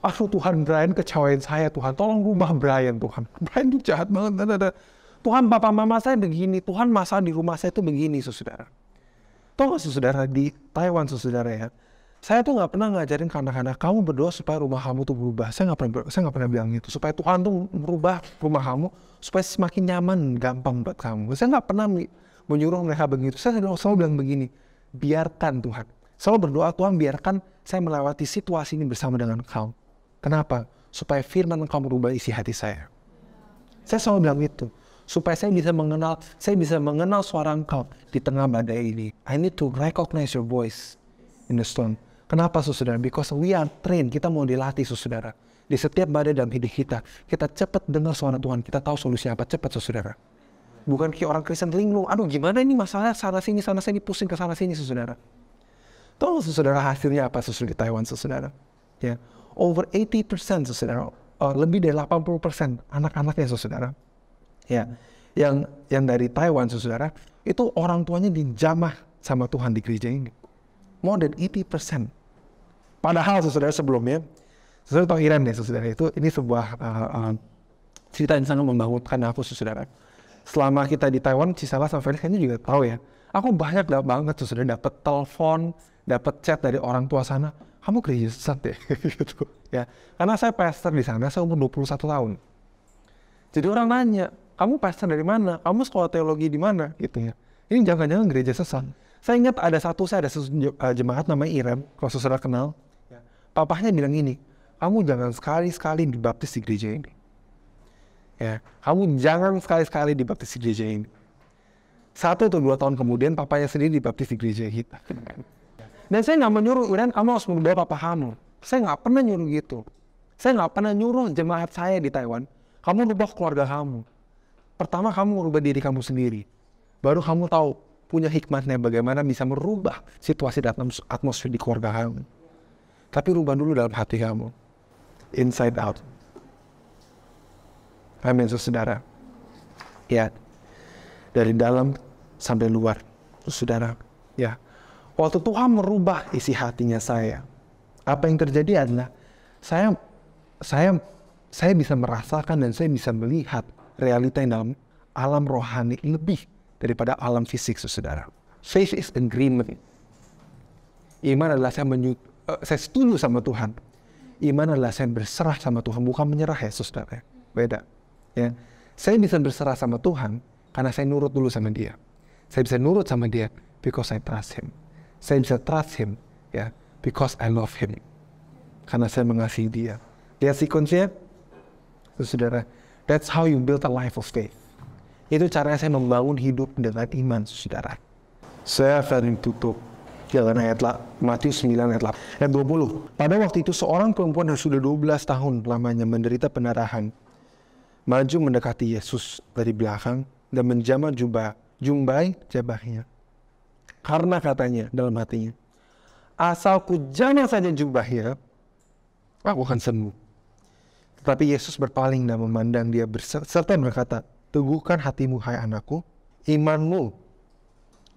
Aduh Tuhan, Brian kecewain saya, Tuhan. Tolong rubah Brian, Tuhan. Brian itu jahat banget. Tuhan, papa mama saya begini. Tuhan, masalah di rumah saya itu begini, saudara. Tahu nggak, saudara, di Taiwan, saudara, ya. Saya tuh nggak pernah ngajarin ke anak-anak, kamu berdoa supaya rumah kamu tuh berubah. Saya nggak pernah bilang gitu. Supaya Tuhan tuh merubah rumah kamu, supaya semakin nyaman, gampang buat kamu. Saya nggak pernah menyuruh mereka begitu. Saya selalu bilang begini, biarkan Tuhan. Selalu berdoa, Tuhan biarkan saya melewati situasi ini bersama dengan kamu. Kenapa? Supaya firman engkau merubah isi hati saya. Saya selalu bilang itu. Supaya saya bisa mengenal suara engkau di tengah badai ini. I need to recognize your voice in the storm. Kenapa, saudara? Because we are trained. Kita mau dilatih, saudara. Di setiap badai dalam hidup kita cepat dengar suara Tuhan. Kita tahu solusi apa, cepat, saudara. Bukan kayak orang Kristen linglung. Aduh, gimana ini masalah sana sini, pusing ke sana sini, saudara. Tahu, saudara, hasilnya apa, saudara, di Taiwan, saudara? Ya. over 80% saudara, lebih dari 80% anak-anaknya saudara, ya, yang dari Taiwan saudara, itu orang tuanya dijamah sama Tuhan di gereja ini. More than 80%. Padahal saudara sebelumnya, saudara tahu Iren ya saudara, ini sebuah cerita yang sangat membangunkan aku saudara. Selama kita di Taiwan, Cisela sama Felix kayaknya juga tahu ya. Aku banyak banget saudara dapat telepon, dapat chat dari orang tua sana. Kamu gereja sesat ya? Gitu ya. Karena saya pastor di sana, saya umur 21 tahun. Jadi orang nanya, kamu pastor dari mana? Kamu sekolah teologi di mana? Gitu ya. Ini jangan-jangan gereja sesat. Saya ingat ada satu jemaat namanya Irem, kalau saudara kenal. Papahnya bilang gini, kamu jangan sekali-sekali dibaptis di gereja ini. Ya, kamu jangan sekali-sekali dibaptis di gereja ini. 1 atau 2 tahun kemudian papanya sendiri dibaptis di gereja kita. Dan saya nggak menyuruh, Udan kamu harus mengubah papa kamu. Saya nggak pernah nyuruh gitu. Saya nggak pernah nyuruh jemaat saya di Taiwan, kamu rubah keluarga kamu. Pertama kamu rubah diri kamu sendiri. Baru kamu tahu punya hikmatnya bagaimana bisa merubah situasi dan atmosfer di keluarga kamu. Tapi rubah dulu dalam hati kamu. Inside out. Amin saudara. Ya. Dari dalam sampai luar. Saudara. Ya. Waktu Tuhan merubah isi hatinya saya. Apa yang terjadi adalah saya bisa merasakan dan saya bisa melihat realita yang dalam alam rohani lebih daripada alam fisik saudara. Faith is agreement. Iman adalah saya setuju sama Tuhan. Iman adalah saya berserah sama Tuhan, bukan menyerah ya saudara. Beda. Ya. Saya bisa berserah sama Tuhan karena saya nurut dulu sama Dia. Saya bisa nurut sama Dia because I trust Him. Saya bisa trust Him ya because I love Him. Karena saya mengasihi Dia. Lihat sequence-nya, saudara. That's how you build a life of faith. Itu caranya saya membangun hidup dengan iman, saudara. Saya akan tutup jalan Matius 9 ayat 20. Pada waktu itu seorang perempuan yang sudah 12 tahun lamanya menderita pendarahan maju mendekati Yesus dari belakang dan menjamah jumbai jubahnya. Karena katanya dalam hatinya, asal ku jamah saja jubahnya, aku akan sembuh. Tetapi Yesus berpaling dan memandang dia serta berkata, teguhkan hatimu hai anakku, imanmu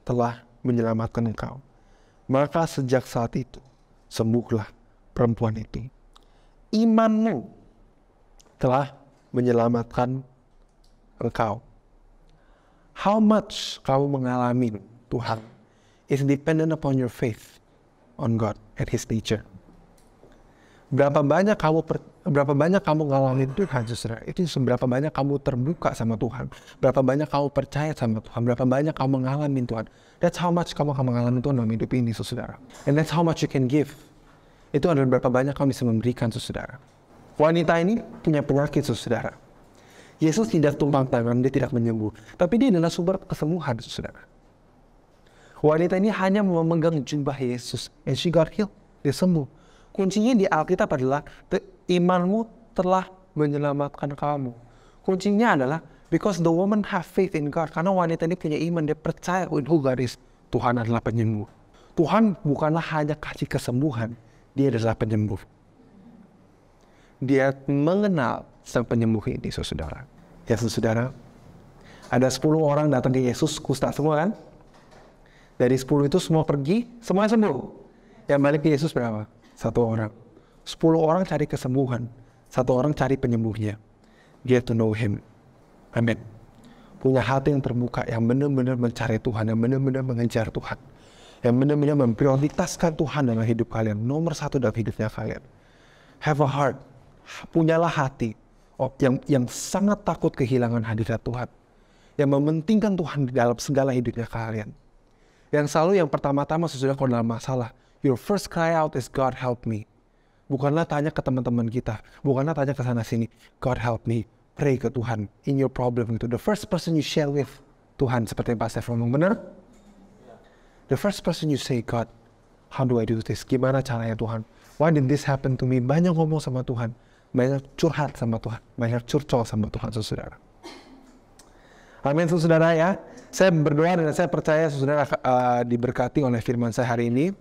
telah menyelamatkan engkau. Maka sejak saat itu, sembuhlah perempuan itu. Imanmu telah menyelamatkan engkau. How much kamu mengalami Tuhan is dependent upon your faith on God and His nature. Berapa banyak kamu ngalamin Tuhan, saudara, itu seberapa banyak kamu terbuka sama Tuhan, berapa banyak kamu percaya sama Tuhan, berapa banyak kamu ngalamin Tuhan. That's how much kamu akan mengalami Tuhan dalam hidup ini, saudara. And that's how much you can give. Itu adalah berapa banyak kamu bisa memberikan, saudara. Wanita ini punya penyakit, saudara. Yesus tidak tumpang tangan, dia tidak menyembuh, tapi dia adalah sumber kesembuhan, saudara. Wanita ini hanya memegang jubah Yesus, and she got healed. Dia sembuh. Kuncinya di Alkitab adalah imanmu telah menyelamatkan kamu. Kuncinya adalah because the woman have faith in God. Karena wanita ini punya iman, dia percaya who God is. Tuhan adalah penyembuh. Tuhan bukanlah hanya kasih kesembuhan, Dia adalah penyembuh. Dia mengenal sang penyembuh ini, saudara. Ya, saudara. Ada 10 orang datang ke Yesus, kusta semua kan? Dari 10 itu semua pergi, semuanya sembuh. Yang balik ke Yesus berapa? 1 orang. 10 orang cari kesembuhan. 1 orang cari penyembuhnya. Get to know Him. Amin. Punya hati yang terbuka, yang benar-benar mencari Tuhan, yang benar-benar mengejar Tuhan, yang benar-benar memprioritaskan Tuhan dalam hidup kalian. Nomor 1 dalam hidupnya kalian. Have a heart. Punyalah hati yang sangat takut kehilangan hadirat Tuhan. Yang mementingkan Tuhan di dalam segala hidupnya kalian. Yang selalu yang pertama-tama sesudah kalau dalam masalah, your first cry out is God help me. Bukanlah tanya ke teman-teman kita. Bukanlah tanya ke sana sini. God help me. Pray ke Tuhan. In your problem itu. The first person you share with Tuhan. Seperti yang Pak Steph ngomong. Benar? The first person you say, God, how do I do this? Gimana caranya Tuhan? Why did this happen to me? Banyak ngomong sama Tuhan. Banyak curhat sama Tuhan. Banyak curcol sama Tuhan, saudara. Amin, saudara ya. Saya berdoa dan saya percaya saudara diberkati oleh firman saya hari ini.